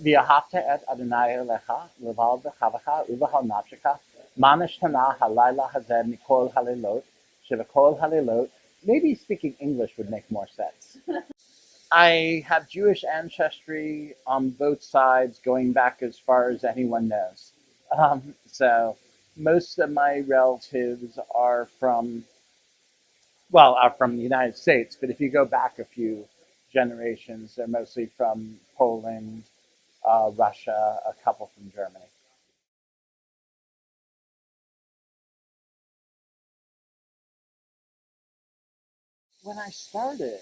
ואהבת את אדוני אלוהיך לבב לבבך ובכל נפשך מה נשתנה הלילה הזה מכל הלילות שבכל הלילות. Maybe speaking English would make more sense. I have Jewish ancestry on both sides, going back as far as anyone knows. So most of my relatives are from the United States, but if you go back a few generations, they're mostly from Poland, Russia, a couple from Germany. When I started,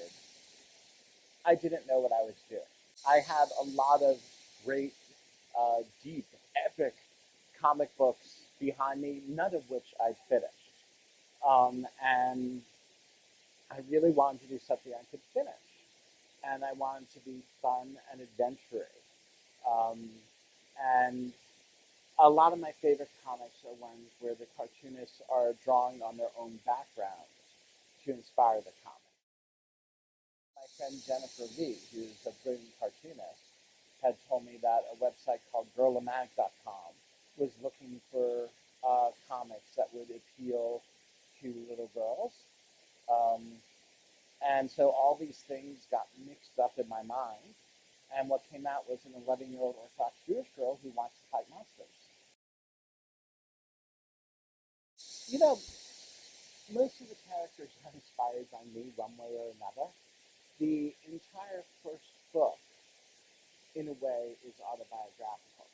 I didn't know what I was doing. I had a lot of great, deep, epic comic books behind me, none of which I finished. And I really wanted to do something I could finish. And I wanted to be fun and adventurous. Um, and a lot of my favorite comics are ones where the cartoonists are drawing on their own backgrounds to inspire the comic. My friend Jennifer Lee, who's a brilliant cartoonist, had told me that a website called girlamag.com was looking for comics that would appeal to little girls. Um, and so all these things got mixed up in my mind. And what came out was an 11-year-old Orthodox Jewish girl who wants to fight monsters. You know, most of the characters are inspired by me one way or another. The entire first book, in a way, is autobiographical,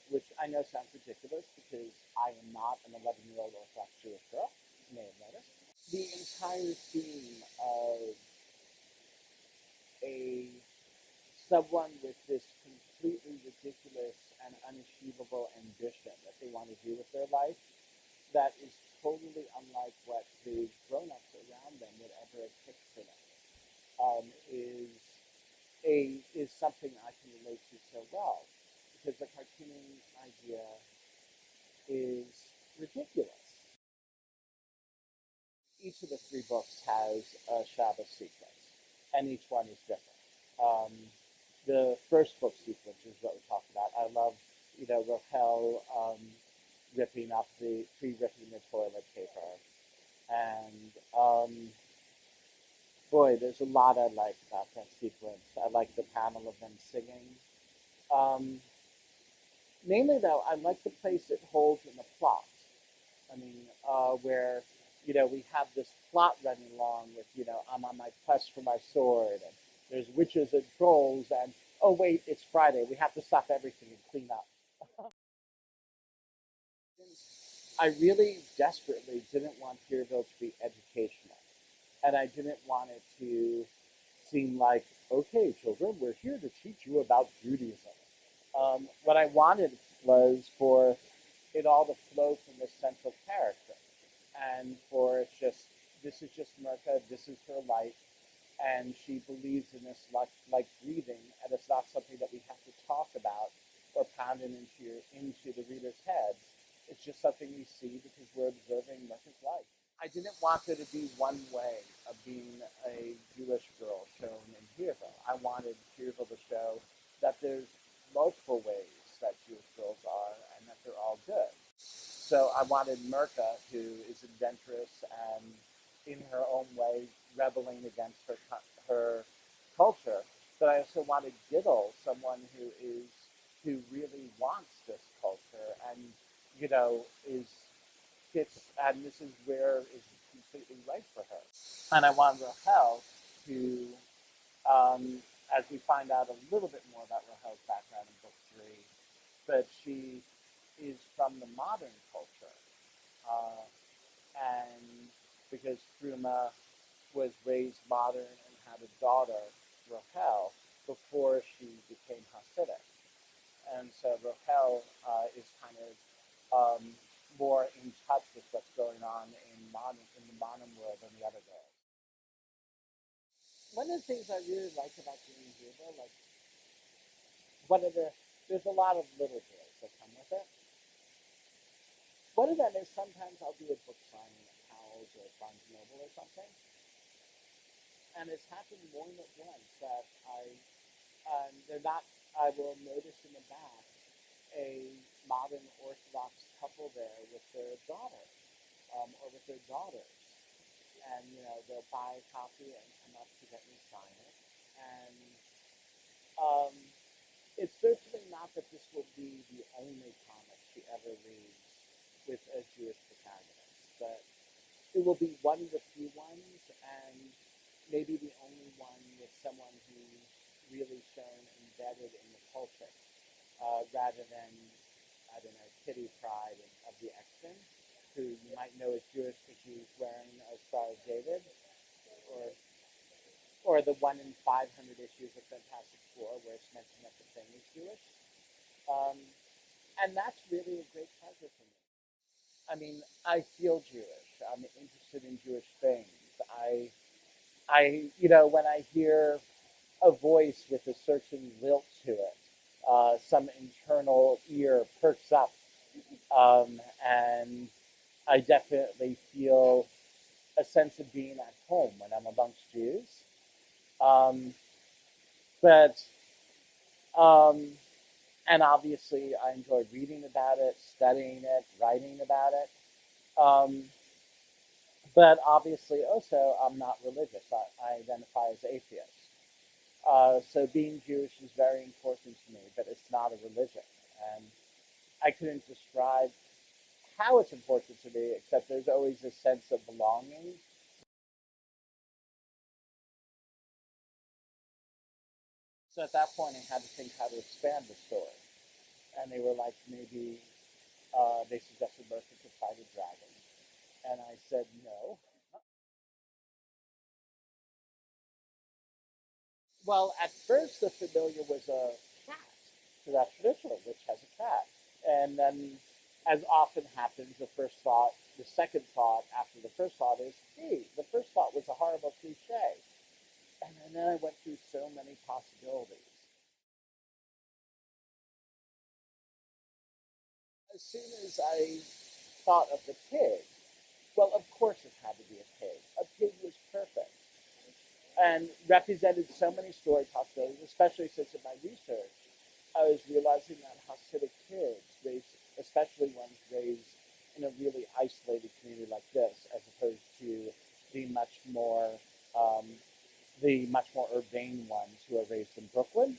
which I know sounds ridiculous because I am not an 11-year-old Orthodox Jewish girl, as you may have noticed. The entire theme of a someone with this completely ridiculous and unachievable ambition that they want to do with their life that is totally unlike what the grown-ups around them would ever have picked for them, is something I can relate to so well because the cartooning idea is ridiculous. Each of the three books has a Shabbos sequence, and each one is different. Um, the first book sequence is what we talked about. I love, Rachel ripping up ripping the toilet paper, and boy, there's a lot I like about that sequence. I like the panel of them singing. Um, Mainly, though, I like the place it holds in the plot. I mean, where we have this plot running along with I'm on my quest for my sword, and there's witches and trolls, and oh wait, it's Friday, we have to stop everything and clean up. I really desperately didn't want Hereville to be educational, and I didn't want it to seem like, okay, children, we're here to teach you about Judaism. What I wanted was for it all to flow from the central character, and for it's just this is just Mirka, this is her life, and she believes in this like breathing, and it's not something that we have to talk about or pound it into the reader's heads. It's just something we see because we're observing Mirka's life. I didn't want there to be one way of being a Jewish girl shown in Hereville. I wanted Hereville to show that there's multiple ways that Jewish girls are and that they're all good. So I wanted Mirka, who is adventurous and in her own way rebelling against her culture, but I also wanted Giddle, someone who really wants this culture and is fits, and this is where is completely right for her. And I wanted Rahel to, as we find out a little bit more about Rahel's background in book three, but she is from the modern culture, uh, and because Truma was raised modern and had a daughter, Rahel, before she became Hasidic. And so Rahel is kind of um, more in touch with what's going on in the modern world than the other girls. One of the things I really like about doing Hugo, like one of the there's a lot of little girls that come with it. One of them is sometimes I'll do a book signing at Powell's or Barnes and Noble or something, and it's happened more than once that they're not I will notice in the back a modern Orthodox couple there with their daughter, or with their daughters. And, they'll buy a copy and come up to get me sign it. And um, it's certainly not that this will be the only comic she ever reads with a Jewish protagonist, but it will be one of the few ones, and maybe the only one with someone who's really shown embedded in the culture, rather than, I don't know, Kitty Pryde of the X-Men, who you might know is Jewish because she's wearing a Star of David, or the one in 500 issues of Fantastic Four where it's mentioned that the thing is Jewish. Um, and that's really a great pleasure for me. I mean, I feel Jewish. I'm interested in Jewish things. When I hear a voice with a certain lilt to it, some internal ear perks up, and I definitely feel a sense of being at home when I'm amongst Jews. Um, but um, and obviously, I enjoyed reading about it, studying it, writing about it. Um, but obviously, also, I'm not religious. I identify as atheist. So being Jewish is very important to me, but it's not a religion. And I couldn't describe how it's important to me, except there's always a sense of belonging. So at that point, I had to think how to expand the story. And they were like, maybe they suggested Mirka could fight a dragon. And I said no. Well, at first, the familiar was a cat. So that's traditional, which has a cat. And then, as often happens, the second thought after the first thought is, hey, the first thought was a horrible cliche. And then I went through so many possibilities. As soon as I thought of the pig, well, of course it had to be a pig. A pig was perfect and represented so many story possibilities, especially since in my research, I was realizing that Hasidic kids, especially ones raised in a really isolated community like this, as opposed to the much more um, the much more urbane ones who are raised in Brooklyn,